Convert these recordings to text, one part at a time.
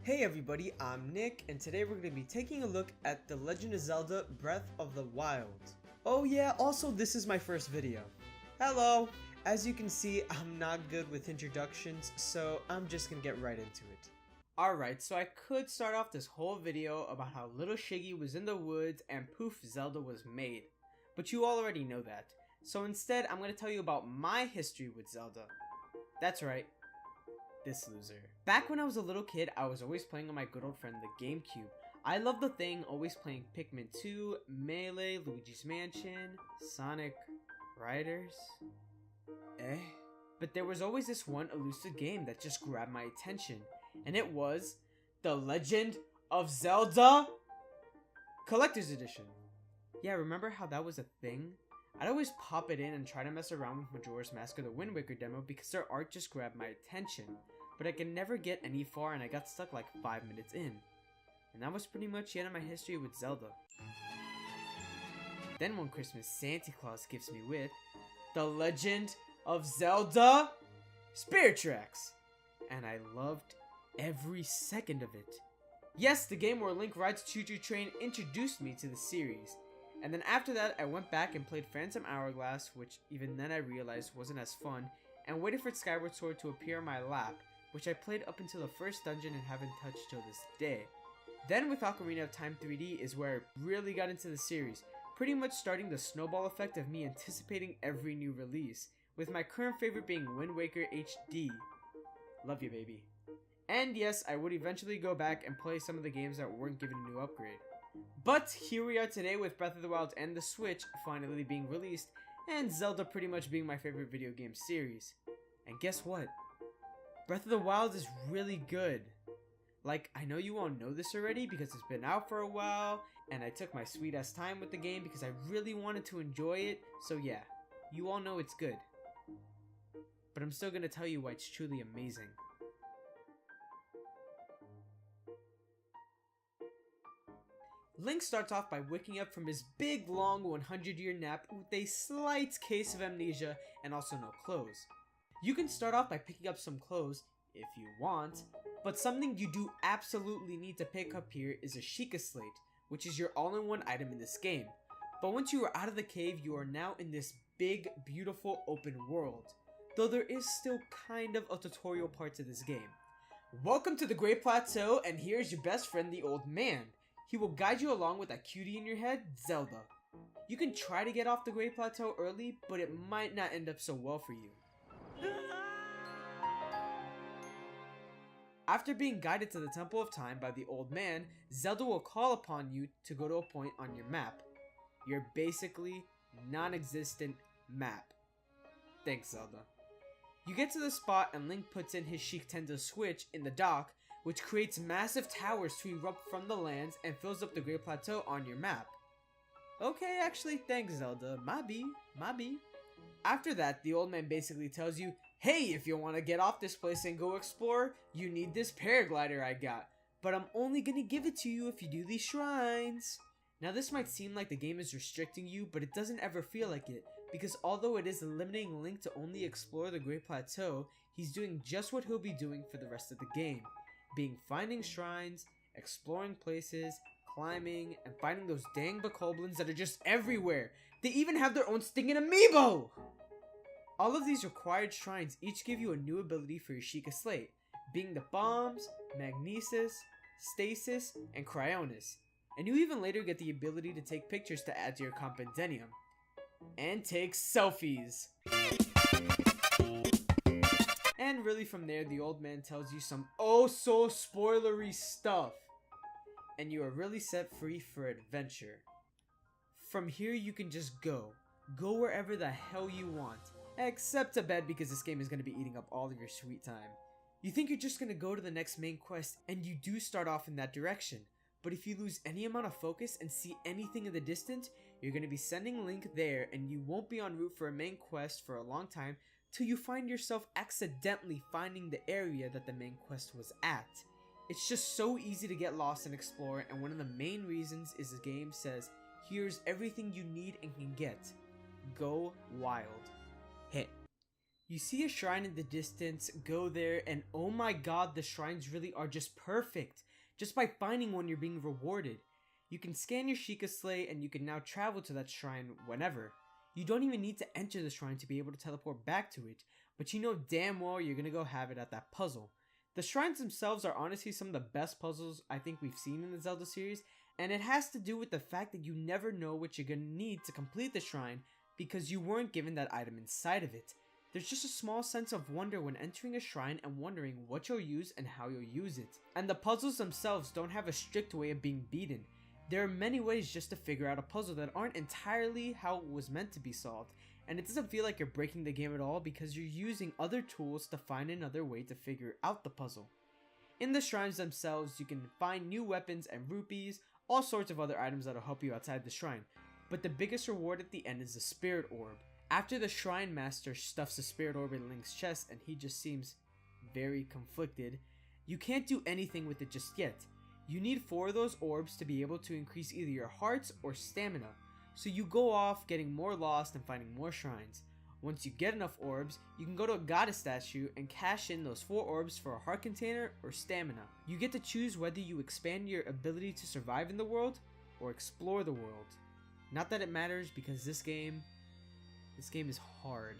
Hey everybody, I'm Nick, and today we're going to be taking a look at The Legend of Zelda Breath of the Wild. Oh yeah, also this is my first video. Hello! As you can see, I'm not good with introductions, so I'm just going to get right into it. Alright, so I could start off this whole video about how little Shiggy was in the woods and poof, Zelda was made. But you all already know that. So instead, I'm going to tell you about my history with Zelda. That's right. This loser. Back when I was a little kid, I was always playing on my good old friend, the GameCube. I loved the thing, always playing Pikmin 2, Melee, Luigi's Mansion, Sonic Riders. But there was always this one elusive game that just grabbed my attention, and it was The Legend of Zelda Collector's Edition. Yeah, remember how that was a thing? I'd always pop it in and try to mess around with Majora's Mask or the Wind Waker demo because their art just grabbed my attention. But I could never get any far and I got stuck like 5 minutes in. And that was pretty much the end of my history with Zelda. Then one Christmas, Santa Claus gifts me with The Legend of Zelda Spirit Tracks. And I loved every second of it. Yes, the game where Link rides a choo-choo train introduced me to the series. And then after that, I went back and played Phantom Hourglass, which even then I realized wasn't as fun, and waited for Skyward Sword to appear in my lap, which I played up until the first dungeon and haven't touched till this day. Then with Ocarina of Time 3D is where I really got into the series, pretty much starting the snowball effect of me anticipating every new release, with my current favorite being Wind Waker HD. Love you, baby. And yes, I would eventually go back and play some of the games that weren't given a new upgrade. But here we are today with Breath of the Wild and the Switch finally being released, and Zelda pretty much being my favorite video game series. And guess what? Breath of the Wild is really good. Like, I know you all know this already because it's been out for a while, and I took my sweet ass time with the game because I really wanted to enjoy it, so yeah, you all know it's good. But I'm still gonna tell you why it's truly amazing. Link starts off by waking up from his big long 100-year nap with a slight case of amnesia and also no clothes. You can start off by picking up some clothes if you want, but something you do absolutely need to pick up here is a Sheikah Slate, which is your all-in-one item in this game. But once you are out of the cave, you are now in this big, beautiful open world, though there is still kind of a tutorial part to this game. Welcome to the Great Plateau, and here's your best friend, the Old Man. He will guide you along with that cutie in your head, Zelda. You can try to get off the Great Plateau early, but it might not end up so well for you. After being guided to the Temple of Time by the Old Man, Zelda will call upon you to go to a point on your map. Your basically non-existent map. Thanks, Zelda. You get to the spot and Link puts in his Sheik Tendo switch in the dock, which creates massive towers to erupt from the lands and fills up the Great Plateau on your map. Okay, actually, thanks Zelda, Mabi. After that, the Old Man basically tells you, hey, if you want to get off this place and go explore, you need this paraglider I got, but I'm only gonna give it to you if you do these shrines. Now this might seem like the game is restricting you, but it doesn't ever feel like it, because although it is limiting Link to only explore the Great Plateau, he's doing just what he'll be doing for the rest of the game. Being finding shrines, exploring places, climbing, and fighting those dang bokoblins that are just everywhere. They even have their own stinging amiibo! All of these required shrines each give you a new ability for your Sheikah Slate, being the Bombs, Magnesis, Stasis, and Cryonis. And you even later get the ability to take pictures to add to your compendium. And take selfies! And really from there, the Old Man tells you some oh so spoilery stuff. And you are really set free for adventure. From here you can just go wherever the hell you want. Except to bed because this game is going to be eating up all of your sweet time. You think you're just going to go to the next main quest and you do start off in that direction. But if you lose any amount of focus and see anything in the distance, you're going to be sending Link there and you won't be en route for a main quest for a long time till you find yourself accidentally finding the area that the main quest was at. It's just so easy to get lost and explore, and one of the main reasons is the game says, here's everything you need and can get. Go wild. Hey, You see a shrine in the distance, go there, and oh my god, the shrines really are just perfect. Just by finding one, you're being rewarded. You can scan your Sheikah Slate and you can now travel to that shrine whenever. You don't even need to enter the shrine to be able to teleport back to it, but you know damn well you're gonna go have it at that puzzle. The shrines themselves are honestly some of the best puzzles I think we've seen in the Zelda series, and it has to do with the fact that you never know what you're gonna need to complete the shrine because you weren't given that item inside of it. There's just a small sense of wonder when entering a shrine and wondering what you'll use and how you'll use it. And the puzzles themselves don't have a strict way of being beaten. There are many ways just to figure out a puzzle that aren't entirely how it was meant to be solved, and it doesn't feel like you're breaking the game at all because you're using other tools to find another way to figure out the puzzle. In the shrines themselves, you can find new weapons and rupees, all sorts of other items that'll help you outside the shrine, but the biggest reward at the end is the Spirit Orb. After the Shrine Master stuffs the Spirit Orb in Link's chest and he just seems very conflicted, you can't do anything with it just yet. You need 4 of those orbs to be able to increase either your hearts or stamina, so you go off getting more lost and finding more shrines. Once you get enough orbs, you can go to a goddess statue and cash in those 4 orbs for a heart container or stamina. You get to choose whether you expand your ability to survive in the world or explore the world. Not that it matters because this game is hard.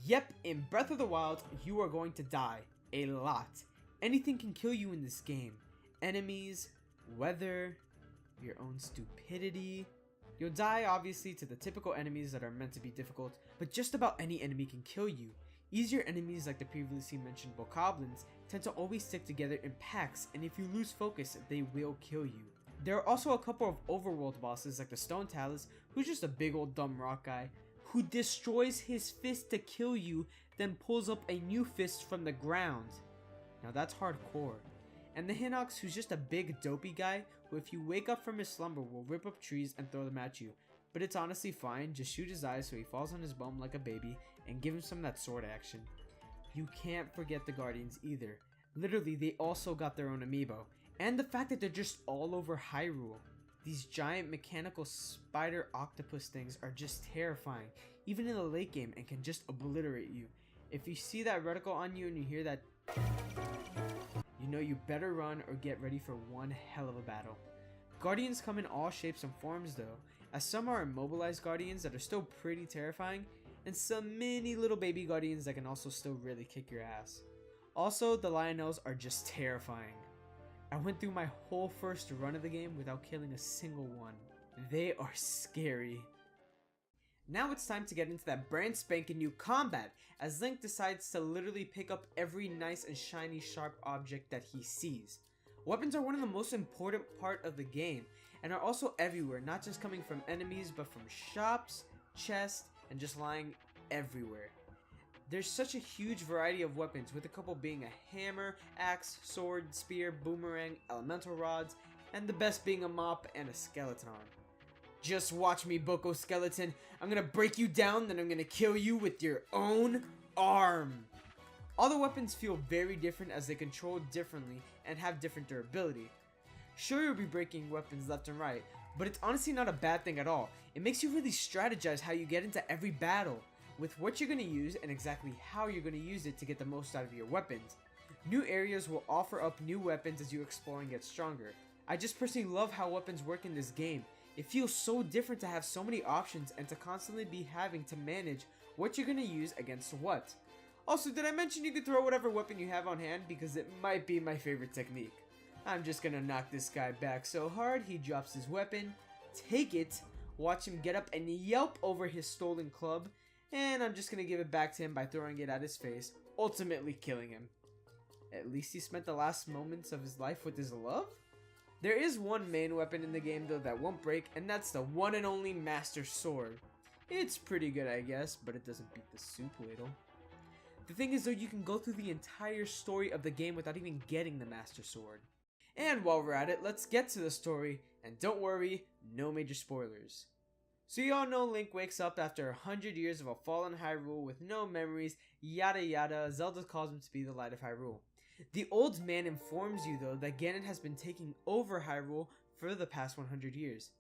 Yep, in Breath of the Wild, you are going to die. A lot. Anything can kill you in this game. Enemies, weather, your own stupidity. You'll die obviously to the typical enemies that are meant to be difficult, but just about any enemy can kill you. Easier enemies like the previously mentioned bokoblins tend to always stick together in packs, and if you lose focus, they will kill you. There are also a couple of overworld bosses like the Stone Talus, who's just a big old dumb rock guy, who destroys his fist to kill you, then pulls up a new fist from the ground. Now that's hardcore. And the Hinox, who's just a big dopey guy who if you wake up from his slumber will rip up trees and throw them at you. But it's honestly fine, just shoot his eyes so he falls on his bum like a baby and give him some of that sword action. You can't forget the Guardians either. Literally, they also got their own amiibo. And the fact that they're just all over Hyrule. These giant mechanical spider octopus things are just terrifying, even in the late game, and can just obliterate you. If you see that reticle on you and you hear that, you know you better run or get ready for one hell of a battle. Guardians come in all shapes and forms though, as some are immobilized guardians that are still pretty terrifying, and some mini little baby guardians that can also still really kick your ass. Also, the Lionels are just terrifying. I went through my whole first run of the game without killing a single one. They are scary. Now it's time to get into that brand spanking new combat, as Link decides to literally pick up every nice and shiny sharp object that he sees. Weapons are one of the most important part of the game, and are also everywhere, not just coming from enemies, but from shops, chests, and just lying everywhere. There's such a huge variety of weapons, with a couple being a hammer, axe, sword, spear, boomerang, elemental rods, and the best being a mop and a skeleton arm. Just watch me, Boko Skeleton. I'm gonna break you down, then I'm gonna kill you with your own arm. All the weapons feel very different as they control differently and have different durability. Sure, you'll be breaking weapons left and right, but it's honestly not a bad thing at all. It makes you really strategize how you get into every battle, with what you're going to use and exactly how you're going to use it to get the most out of your weapons. New areas will offer up new weapons as you explore and get stronger. I just personally love how weapons work in this game. It feels so different to have so many options and to constantly be having to manage what you're going to use against what. Also, did I mention you could throw whatever weapon you have on hand, because it might be my favorite technique. I'm just going to knock this guy back so hard he drops his weapon, take it, watch him get up and yelp over his stolen club, and I'm just gonna give it back to him by throwing it at his face, ultimately killing him. At least he spent the last moments of his life with his love? There is one main weapon in the game though that won't break, and that's the one and only Master Sword. It's pretty good I guess, but it doesn't beat the soup ladle. The thing is though, you can go through the entire story of the game without even getting the Master Sword. And while we're at it, let's get to the story, and don't worry, no major spoilers. So you all know Link wakes up after 100 years of a fallen Hyrule with no memories, yada yada. Zelda calls him to be the light of Hyrule. The old man informs you though that Ganon has been taking over Hyrule for the past 100 years.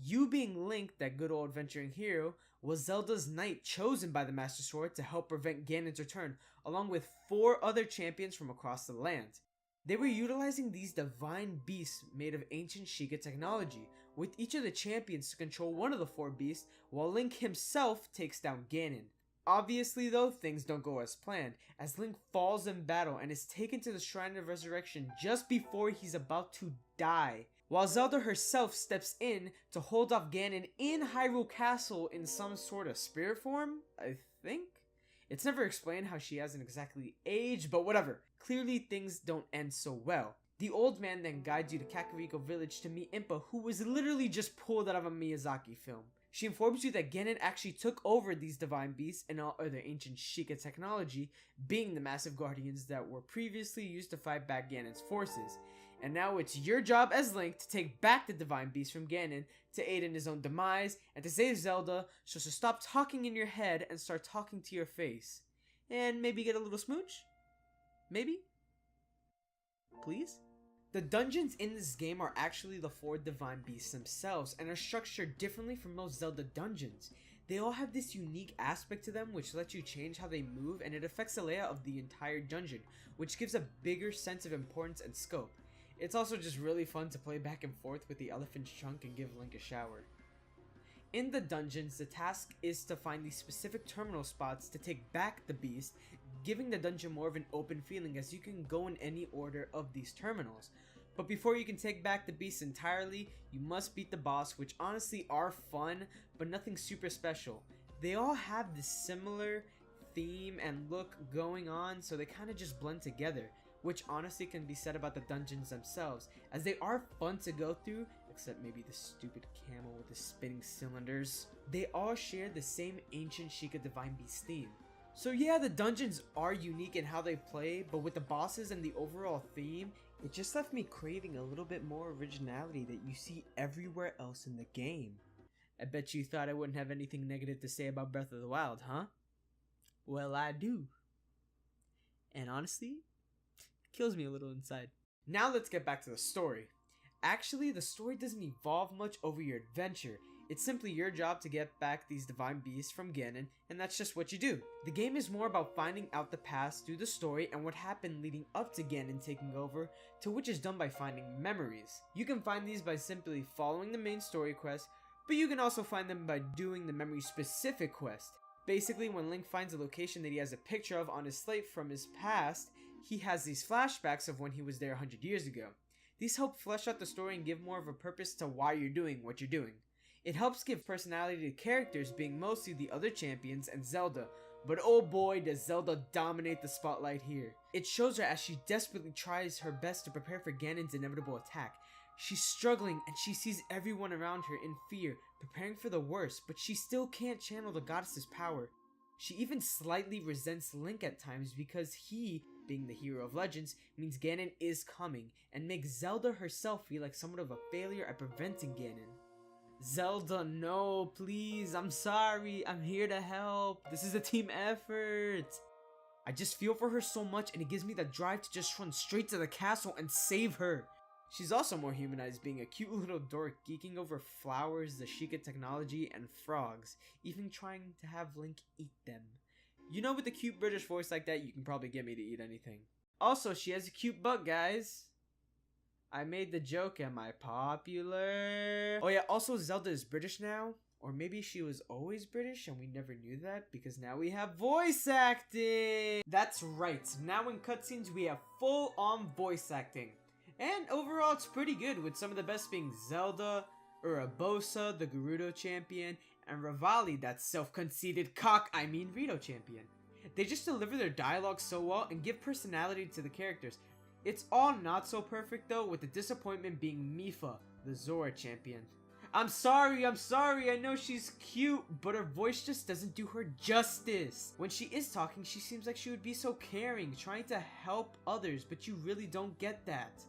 You being Link, that good old adventuring hero, was Zelda's knight chosen by the Master Sword to help prevent Ganon's return, along with 4 other champions from across the land. They were utilizing these divine beasts made of ancient Sheikah technology, with each of the champions to control one of the 4 beasts, while Link himself takes down Ganon. Obviously though, things don't go as planned, as Link falls in battle and is taken to the Shrine of Resurrection just before he's about to die, while Zelda herself steps in to hold off Ganon in Hyrule Castle in some sort of spirit form, I think? It's never explained how she hasn't exactly aged, but whatever. Clearly things don't end so well. The old man then guides you to Kakariko village to meet Impa, who was literally just pulled out of a Miyazaki film. She informs you that Ganon actually took over these divine beasts and all other ancient Sheikah technology, being the massive guardians that were previously used to fight back Ganon's forces. And now it's your job as Link to take back the divine beast from Ganon to aid in his own demise and to save Zelda, so to stop talking in your head and start talking to your face. And maybe get a little smooch? Maybe? Please? The dungeons in this game are actually the 4 divine beasts themselves and are structured differently from most Zelda dungeons. They all have this unique aspect to them which lets you change how they move, and it affects the layout of the entire dungeon, which gives a bigger sense of importance and scope. It's also just really fun to play back and forth with the elephant's trunk and give Link a shower. In the dungeons, the task is to find these specific terminal spots to take back the beast, giving the dungeon more of an open feeling as you can go in any order of these terminals. But before you can take back the beast entirely, you must beat the boss, which honestly are fun, but nothing super special. They all have this similar theme and look going on, so they kind of just blend together, which honestly can be said about the dungeons themselves, as they are fun to go through, except maybe the stupid camel with the spinning cylinders. They all share the same ancient Sheikah Divine Beast theme. So yeah, the dungeons are unique in how they play, but with the bosses and the overall theme, it just left me craving a little bit more originality that you see everywhere else in the game. I bet you thought I wouldn't have anything negative to say about Breath of the Wild, huh? Well, I do. And honestly, kills me a little inside. Now let's get back to the story. Actually, the story doesn't evolve much over your adventure. It's simply your job to get back these divine beasts from Ganon, and that's just what you do. The game is more about finding out the past through the story and what happened leading up to Ganon taking over, to which is done by finding memories. You can find these by simply following the main story quest, but you can also find them by doing the memory specific quest. Basically, when Link finds a location that he has a picture of on his slate from his past, he has these flashbacks of when he was there 100 years ago. These help flesh out the story and give more of a purpose to why you're doing what you're doing. It helps give personality to characters, being mostly the other champions and Zelda, but oh boy does Zelda dominate the spotlight here. It shows her as she desperately tries her best to prepare for Ganon's inevitable attack. She's struggling and she sees everyone around her in fear, preparing for the worst, but she still can't channel the goddess's power. She even slightly resents Link at times because he, being the hero of legends, means Ganon is coming, and makes Zelda herself feel like somewhat of a failure at preventing Ganon. Zelda, no, please, I'm sorry, I'm here to help. This is a team effort. I just feel for her so much, and it gives me the drive to just run straight to the castle and save her. She's also more humanized, being a cute little dork geeking over flowers, the Sheikah technology, and frogs, even trying to have Link eat them. You know, with a cute British voice like that, you can probably get me to eat anything. Also, she has a cute butt, guys. I made the joke, am I popular? Oh yeah, also Zelda is British now. Or maybe she was always British and we never knew that, because now we have voice acting! That's right, now in cutscenes we have full-on voice acting. And overall it's pretty good, with some of the best being Zelda, Urabosa, the Gerudo champion, and Revali, that self-conceited Rito champion. They just deliver their dialogue so well and give personality to the characters. It's all not so perfect though, with the disappointment being Mipha, the Zora champion. I'm sorry, I know she's cute, but her voice just doesn't do her justice. When she is talking, she seems like she would be so caring, trying to help others, but you really don't get that.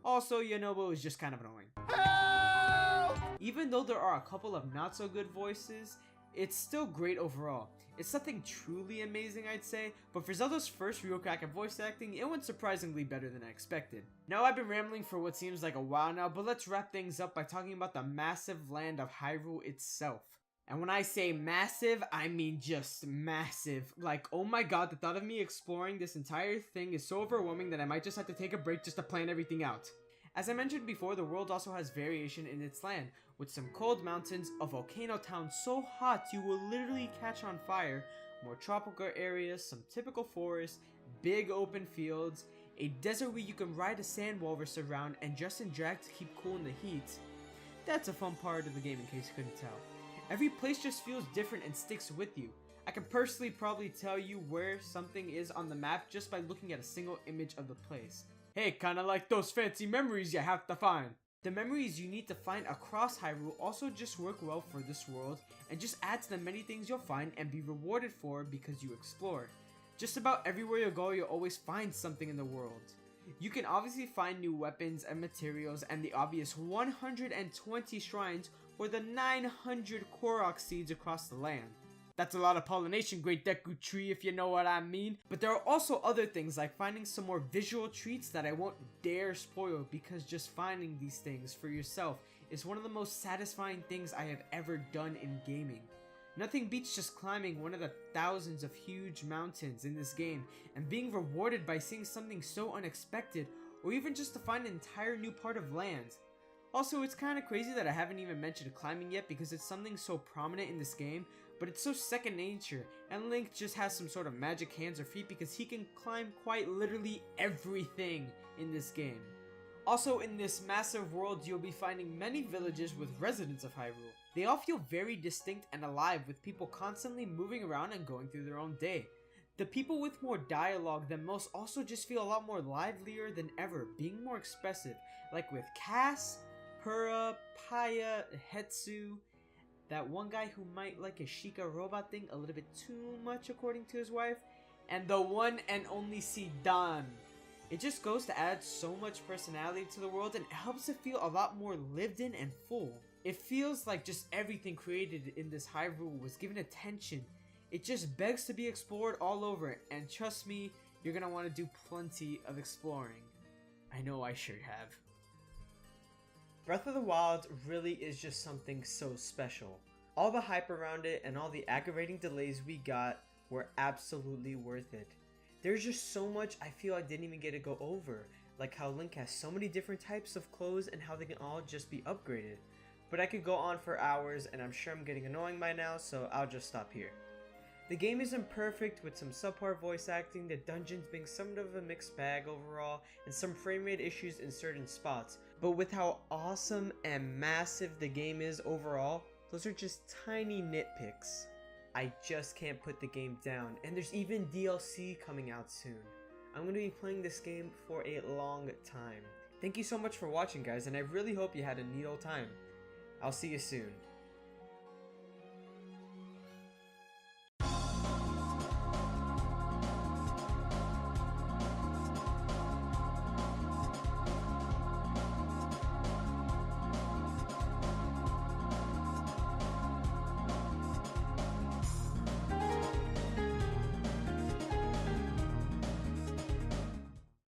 Also, Yunobo is just kind of annoying. Help! Even though there are a couple of not so good voices, it's still great overall. It's nothing truly amazing, I'd say, but for Zelda's first real crack at voice acting, it went surprisingly better than I expected. Now, I've been rambling for what seems like a while now, but let's wrap things up by talking about the massive land of Hyrule itself. And when I say massive, I mean just massive. Like, oh my god, the thought of me exploring this entire thing is so overwhelming that I might just have to take a break just to plan everything out. As I mentioned before, the world also has variation in its land, with some cold mountains, a volcano town so hot you will literally catch on fire, more tropical areas, some typical forests, big open fields, a desert where you can ride a sand walrus around and just in drag to keep cool in the heat. That's a fun part of the game in case you couldn't tell. Every place just feels different and sticks with you. I can personally probably tell you where something is on the map just by looking at a single image of the place. Hey, kinda like those fancy memories you have to find. The memories you need to find across Hyrule also just work well for this world and just add to the many things you'll find and be rewarded for because you explored. Just about everywhere you go, you'll always find something in the world. You can obviously find new weapons and materials and the obvious 120 shrines or the 900 Korok seeds across the land. That's a lot of pollination, Great Deku Tree, if you know what I mean. But there are also other things like finding some more visual treats that I won't dare spoil, because just finding these things for yourself is one of the most satisfying things I have ever done in gaming. Nothing beats just climbing one of the thousands of huge mountains in this game and being rewarded by seeing something so unexpected, or even just to find an entire new part of land. Also, it's kind of crazy that I haven't even mentioned climbing yet because it's something so prominent in this game, but it's so second nature, and Link just has some sort of magic hands or feet because he can climb quite literally everything in this game. Also, in this massive world, you'll be finding many villages with residents of Hyrule. They all feel very distinct and alive, with people constantly moving around and going through their own day. The people with more dialogue than most also just feel a lot more livelier than ever, being more expressive, like with Cass, Pura, Paya, Hetsu, that one guy who might like a Sheikah robot thing a little bit too much according to his wife, and the one and only Sidon. It just goes to add so much personality to the world and it helps it feel a lot more lived in and full. It feels like just everything created in this Hyrule was given attention. It just begs to be explored all over, and trust me, you're gonna want to do plenty of exploring. I know I sure have. Breath of the Wild really is just something so special. All the hype around it and all the aggravating delays we got were absolutely worth it. There's just so much I feel I didn't even get to go over, like how Link has so many different types of clothes and how they can all just be upgraded. But I could go on for hours and I'm sure I'm getting annoying by now, so I'll just stop here. The game isn't perfect, with some subpar voice acting, the dungeons being somewhat of a mixed bag overall, and some frame rate issues in certain spots. But with how awesome and massive the game is overall, those are just tiny nitpicks. I just can't put the game down, and there's even DLC coming out soon. I'm going to be playing this game for a long time. Thank you so much for watching, guys, and I really hope you had a neat old time. I'll see you soon.